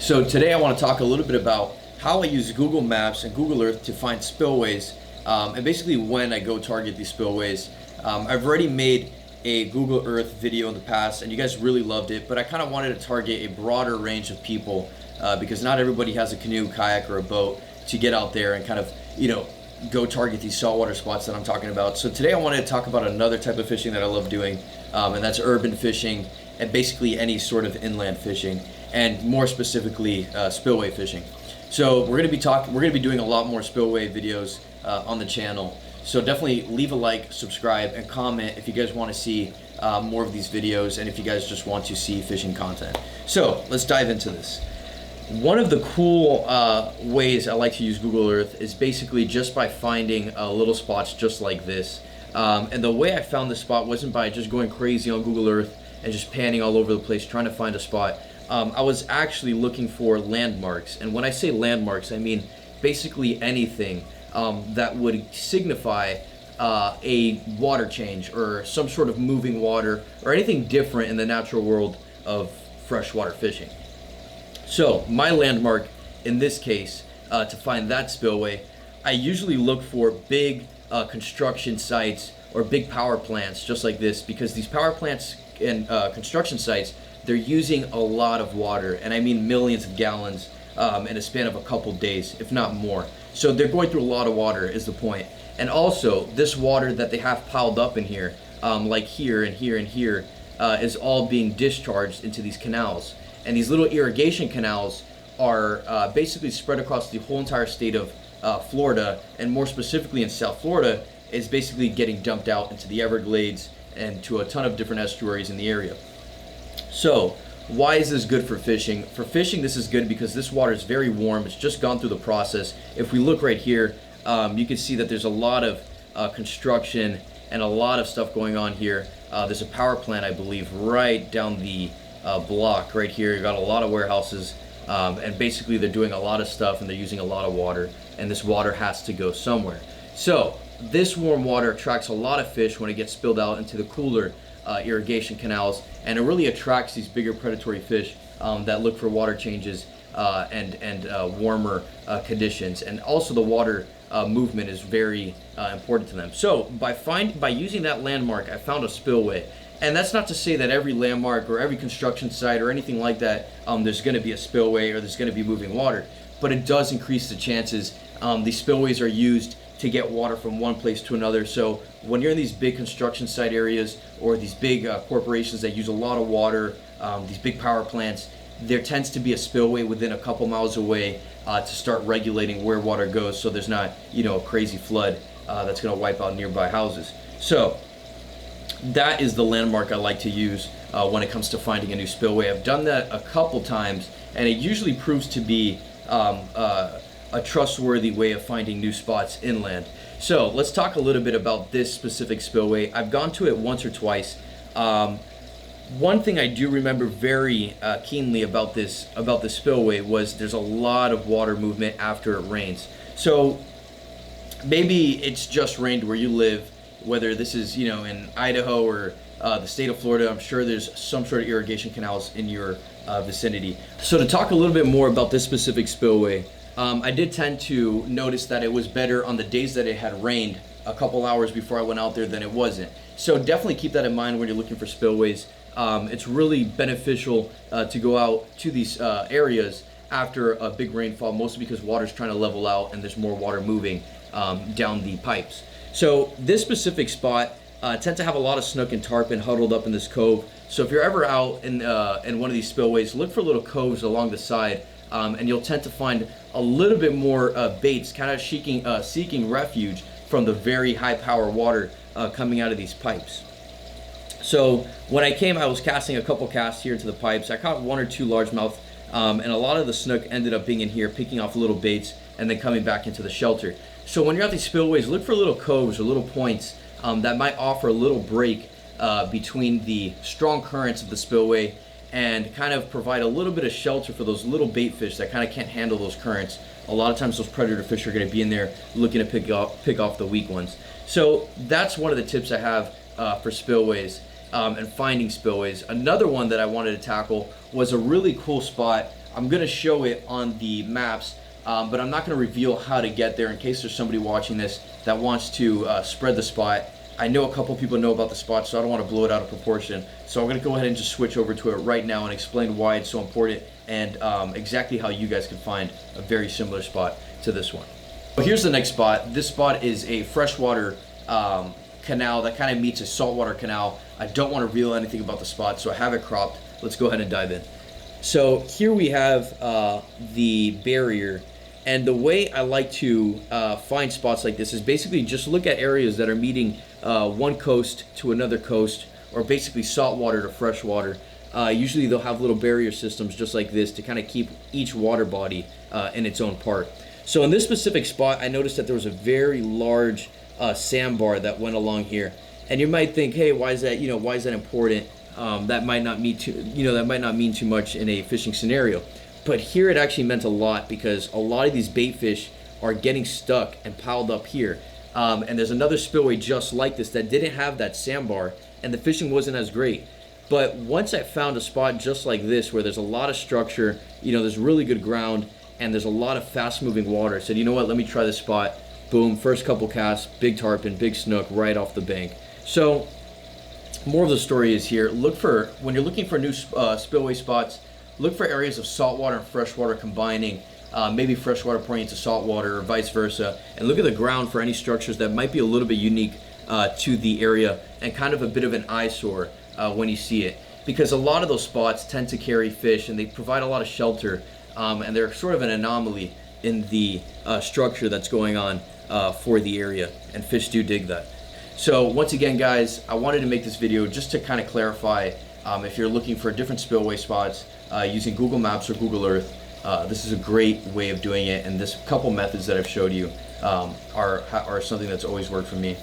So today I want to talk a little bit about how I use Google Maps and Google Earth to find spillways, and basically when I go target these spillways. I've already made a Google Earth video in the past and you guys really loved it, but I kind of wanted to target a broader range of people because not everybody has a canoe, kayak, or a boat to get out there and kind of, go target these saltwater spots that I'm talking about. So today I wanted to talk about another type of fishing that I love doing, and that's urban fishing and basically any sort of inland fishing, and more specifically spillway fishing. So we're gonna be doing a lot more spillway videos on the channel. So definitely leave a like, subscribe, and comment if you guys want to see more of these videos, and if you guys just want to see fishing content. So let's dive into this. One of the cool ways I like to use Google Earth is basically just by finding little spots just like this. And the way I found this spot wasn't by just going crazy on Google Earth and just panning all over the place trying to find a spot. I was actually looking for landmarks, and when I say landmarks, I mean basically anything that would signify a water change or some sort of moving water or anything different in the natural world of freshwater fishing. So my landmark in this case, to find that spillway, I usually look for big construction sites or big power plants just like this, because these power plants and construction sites, they're using a lot of water, and I mean millions of gallons in a span of a couple days, if not more. So they're going through a lot of water is the point. And also this water that they have piled up in here, like here and here and here, is all being discharged into these canals. And these little irrigation canals are basically spread across the whole entire state of Florida, and more specifically in South Florida, is basically getting dumped out into the Everglades and to a ton of different estuaries in the area. So why is this good for fishing? For fishing, this is good because this water is very warm. It's just gone through the process. If we look right here, you can see that there's a lot of construction and a lot of stuff going on here. There's a power plant, I believe, right down the block right here. You got a lot of warehouses, and basically they're doing a lot of stuff and they're using a lot of water, and this water has to go somewhere. So this warm water attracts a lot of fish when it gets spilled out into the cooler irrigation canals, and it really attracts these bigger predatory fish that look for water changes and warmer conditions. And also the water movement is very important to them. So by using that landmark, I found a spillway. And that's not to say that every landmark or every construction site or anything like that, there's going to be a spillway or there's going to be moving water, but it does increase the chances. These spillways are used to get water from one place to another. So when you're in these big construction site areas or these big corporations that use a lot of water, these big power plants, there tends to be a spillway within a couple miles away to start regulating where water goes, so there's not a crazy flood that's going to wipe out nearby houses. So that is the landmark I like to use when it comes to finding a new spillway. I've done that a couple times, and it usually proves to be a trustworthy way of finding new spots inland. So let's talk a little bit about this specific spillway. I've gone to it once or twice. One thing I do remember very keenly about this spillway was there's a lot of water movement after it rains. So maybe it's just rained where you live, whether this is in Idaho or the state of Florida. I'm sure there's some sort of irrigation canals in your vicinity. So to talk a little bit more about this specific spillway, I did tend to notice that it was better on the days that it had rained a couple hours before I went out there than it wasn't. So definitely keep that in mind when you're looking for spillways. It's really beneficial to go out to these areas after a big rainfall, mostly because water's trying to level out and there's more water moving down the pipes. So this specific spot tends to have a lot of snook and tarpon huddled up in this cove. So if you're ever out in one of these spillways, look for little coves along the side, and you'll tend to find a little bit more baits kind of seeking refuge from the very high power water coming out of these pipes. So when I came, I was casting a couple casts here to the pipes. I caught one or two largemouth, and a lot of the snook ended up being in here, picking off little baits and then coming back into the shelter. So when you're at these spillways, look for little coves or little points that might offer a little break between the strong currents of the spillway, and kind of provide a little bit of shelter for those little bait fish that kind of can't handle those currents. A lot of times those predator fish are going to be in there looking to pick off the weak ones. So that's one of the tips I have for spillways and finding spillways. Another one that I wanted to tackle was a really cool spot I'm gonna show it on the maps, but I'm not gonna reveal how to get there in case there's somebody watching this that wants to spread the spot. I know a couple people know about the spot, so I don't want to blow it out of proportion. So I'm going to go ahead and just switch over to it right now and explain why it's so important and exactly how you guys can find a very similar spot to this one. So here's the next spot. This spot is a freshwater canal that kind of meets a saltwater canal. I don't want to reveal anything about the spot, so I have it cropped. Let's go ahead and dive in. So here we have the barrier. And the way I like to find spots like this is basically just look at areas that are meeting one coast to another coast, or basically saltwater to freshwater. Usually they'll have little barrier systems just like this to kind of keep each water body in its own part. So in this specific spot, I noticed that there was a very large sandbar that went along here. And you might think, hey, why is that? Why is that important? That might not mean too much in a fishing scenario. But here it actually meant a lot because a lot of these bait fish are getting stuck and piled up here. And there's another spillway just like this that didn't have that sandbar, and the fishing wasn't as great. But once I found a spot just like this where there's a lot of structure, there's really good ground, and there's a lot of fast moving water, I said, you know what, let me try this spot. Boom, first couple casts, big tarpon, big snook right off the bank. So more of the story is here. When you're looking for new spillway spots, look for areas of saltwater and freshwater combining, maybe freshwater pouring into saltwater or vice versa, and look at the ground for any structures that might be a little bit unique to the area and kind of a bit of an eyesore when you see it. Because a lot of those spots tend to carry fish and they provide a lot of shelter, and they're sort of an anomaly in the structure that's going on for the area, and fish do dig that. So once again, guys, I wanted to make this video just to kind of clarify if you're looking for different spillway spots using Google Maps or Google Earth. This is a great way of doing it, and this couple methods that I've showed you are something that's always worked for me.